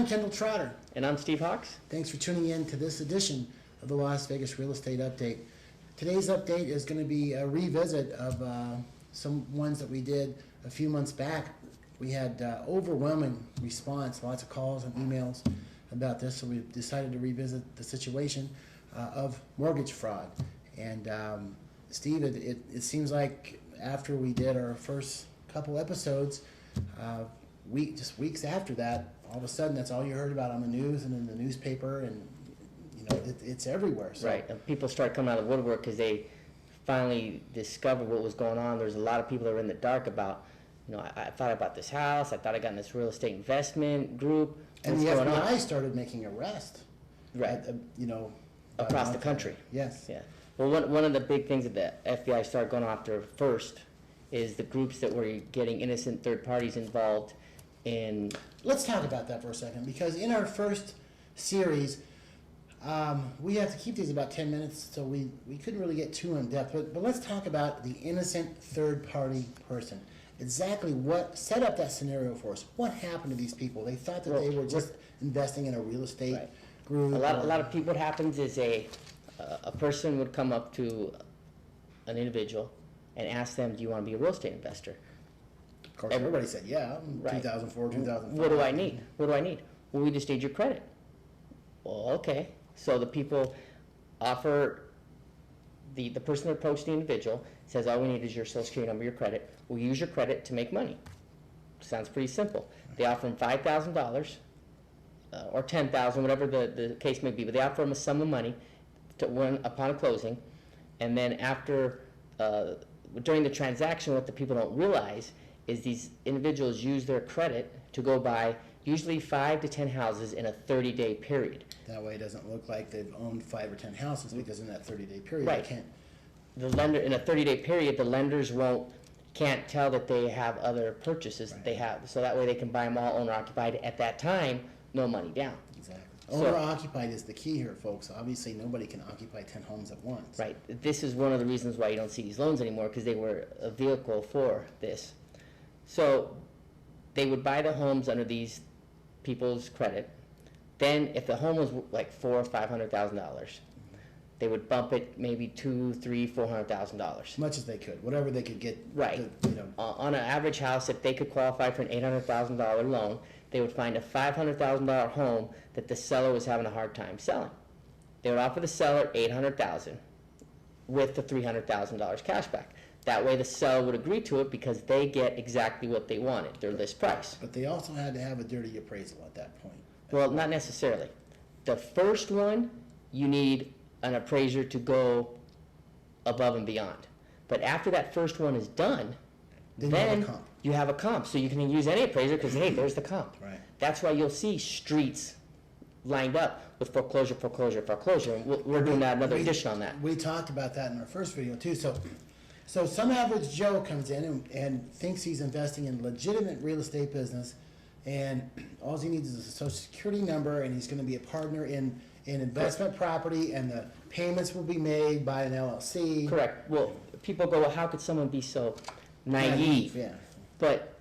I'm Kendall Trotter. And I'm Steve Hawks. Thanks for tuning in to this edition of the Las Vegas Real Estate Update. Today's update is going to be a revisit of some ones that we did a few months back. We had overwhelming response, lots of calls and emails about this, so we decided to revisit the situation of mortgage fraud. And Steve, it seems like after we did our first couple episodes, just weeks after that, all of a sudden that's all you heard about on the news and in the newspaper, and it's everywhere. So. Right, and people start coming out of the woodwork because they finally discovered what was going on. There's a lot of people that were in the dark about, I thought about this house, I thought I got in this real estate investment group. And the FBI started making arrests. Right. Across the country. Yes. Yeah. Well, one of the big things that the FBI started going after first is the groups that were getting innocent third parties involved in. Let's talk about that for a second, because in our first series, we have to keep these about 10 minutes, so we couldn't really get too in depth. But let's talk about the innocent third party person. Exactly what set up that scenario for us. What happened to these people? They thought that they were just investing in a real estate group. A lot of people. What happens is a person would come up to an individual and ask them, "Do you want to be a real estate investor?" Of course, everybody said, "Yeah, 2004, 2005." What do I need? What do I need? Well, we just need your credit. Well, okay. So the people offer the person that approached the individual says, "All we need is your social security number, your credit. We'll use your credit to make money." Sounds pretty simple. They offer them $5,000 or $10,000, whatever the case may be, but they offer them a sum of money to win upon closing, and then after during the transaction, what the people don't realize is these individuals use their credit to go buy usually 5 to 10 houses in a 30-day period. That way it doesn't look like they've owned 5 or 10 houses, because in that 30-day period, Right. they can't. The lender, in a 30-day period, the lenders can't tell that they have other purchases that they have. So that way they can buy them all owner occupied at that time, no money down. Exactly. Owner occupied is the key here, folks. Obviously, nobody can occupy 10 homes at once. Right. This is one of the reasons why you don't see these loans anymore, because they were a vehicle for this. So they would buy the homes under these people's credit. Then if the home was like $400,000 or $500,000, they would bump it maybe $200,000, $300,000, $400,000. As much as they could, whatever they could get. Right. On an average house, if they could qualify for an $800,000 loan, they would find a $500,000 home that the seller was having a hard time selling. They would offer the seller $800,000 with the $300,000 cash back. That way the seller would agree to it because they get exactly what they wanted, their list price. But they also had to have a dirty appraisal at that point. Well, not necessarily. The first one, you need an appraiser to go above and beyond. But after that first one is done, then you have a comp. So you can use any appraiser because, hey, there's the comp. Right. That's why you'll see streets lined up with foreclosure, foreclosure, foreclosure. And we're doing another edition on that. We talked about that in our first video too. So some average Joe comes in and thinks he's investing in legitimate real estate business, and all he needs is a social security number, and he's going to be a partner in investment property, and the payments will be made by an LLC. Correct. Well, people go, well, how could someone be so naive? Yeah. But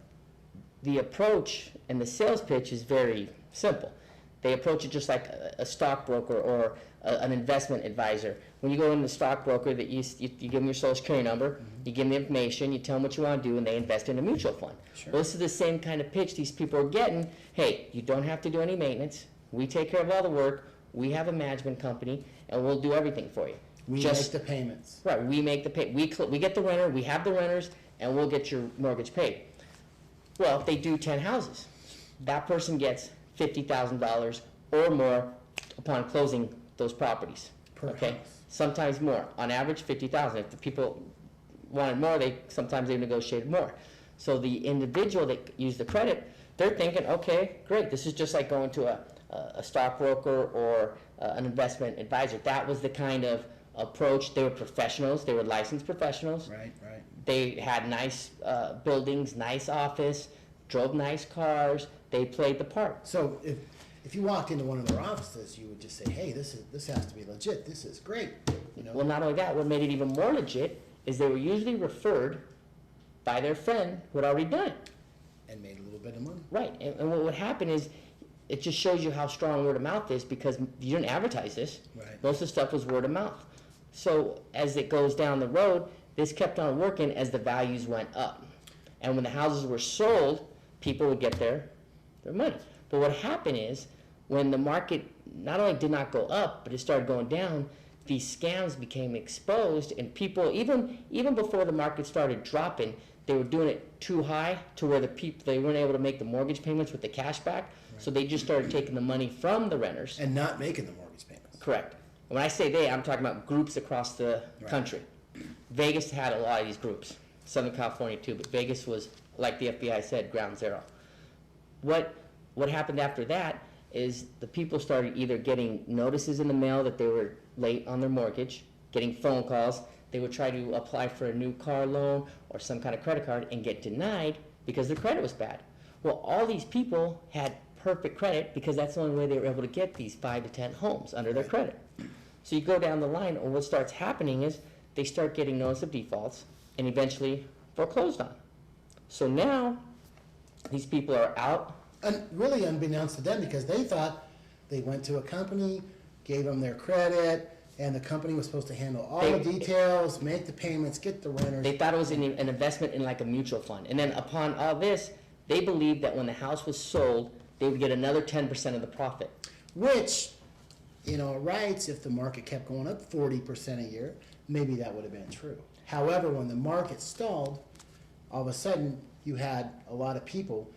the approach and the sales pitch is very simple. They approach it just like a stockbroker or an investment advisor. When you go in the stockbroker, that you give them your social security number, you give them the information, you tell them what you want to do, and they invest in a mutual fund. Sure. Well, this is the same kind of pitch these people are getting. Hey, you don't have to do any maintenance. We take care of all the work. We have a management company, and we'll do everything for you. We make the payments. Right. We make the pay. We get the renter. We have the renters, and we'll get your mortgage paid. Well, if they do 10 houses, that person gets $50,000 or more upon closing those properties. Per okay, house. Sometimes more. On average, $50,000. If the people wanted more, sometimes they negotiated more. So the individual that used the credit, they're thinking, okay, great. This is just like going to a stockbroker or an investment advisor. That was the kind of approach. They were professionals. They were licensed professionals. Right. They had nice buildings, nice office, drove nice cars. They played the part. So if you walked into one of their offices, you would just say, "Hey, this has to be legit. This is great." Well, not only that, what made it even more legit is they were usually referred by their friend who had already done it. And made a little bit of money. Right, and what would happen is it just shows you how strong word of mouth is, because you didn't advertise this. Right. Most of the stuff was word of mouth. So as it goes down the road, this kept on working as the values went up. And when the houses were sold, people would get their money. But what happened is, when the market not only did not go up, but it started going down, these scams became exposed, and people, even before the market started dropping, they were doing it too high to where they weren't able to make the mortgage payments with the cash back. Right. So they just started taking the money from the renters. And not making the mortgage payments. Correct. When I say they, I'm talking about groups across the country. Vegas had a lot of these groups. Southern California too, but Vegas was, like the FBI said, ground zero. What happened after that is the people started either getting notices in the mail that they were late on their mortgage, getting phone calls. They would try to apply for a new car loan or some kind of credit card and get denied because their credit was bad. Well, all these people had perfect credit because that's the only way they were able to get these 5 to 10 homes under their credit. So you go down the line, and what starts happening is they start getting notice of defaults and eventually foreclosed on. So now these people are out. And really unbeknownst to them, because they thought they went to a company, gave them their credit, and the company was supposed to handle all the details, make the payments, get the renters. They thought it was an investment in like a mutual fund. And then upon all this, they believed that when the house was sold, they would get another 10% of the profit. Which, rights, if the market kept going up 40% a year, maybe that would have been true. However, when the market stalled, all of a sudden you had a lot of people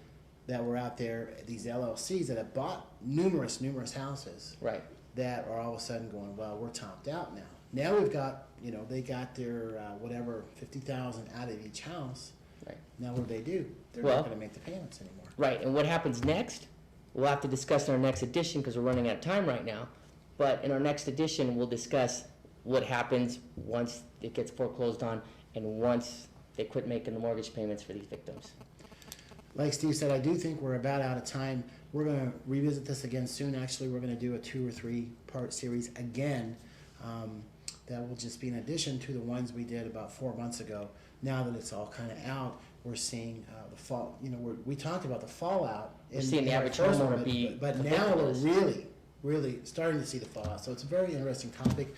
that were out there, these LLCs that have bought numerous houses. Right. That are all of a sudden going, well, we're topped out now. Now we've got, they got their whatever, 50,000 out of each house. Right. Now what do? They're not going to make the payments anymore. Right. And what happens next? We'll have to discuss in our next edition because we're running out of time right now. But in our next edition, we'll discuss what happens once it gets foreclosed on and once they quit making the mortgage payments for these victims. Like Steve said, I do think we're about out of time. We're going to revisit this again soon. Actually, we're going to do a 2 or 3 part series again. That will just be in addition to the ones we did about 4 months ago. Now that it's all kind of out, we're seeing the fall. We talked about the fallout. We're seeing the average homeowner be. But now we're really starting to see the fallout. So it's a very interesting topic.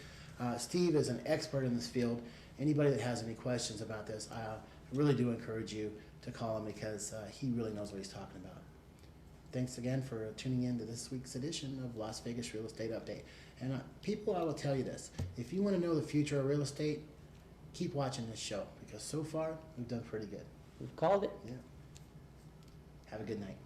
Steve is an expert in this field. Anybody that has any questions about this, I really do encourage you to call him because he really knows what he's talking about. Thanks again for tuning in to this week's edition of Las Vegas Real Estate Update. And people, I will tell you this. If you want to know the future of real estate, keep watching this show because so far we've done pretty good. We've called it. Yeah. Have a good night.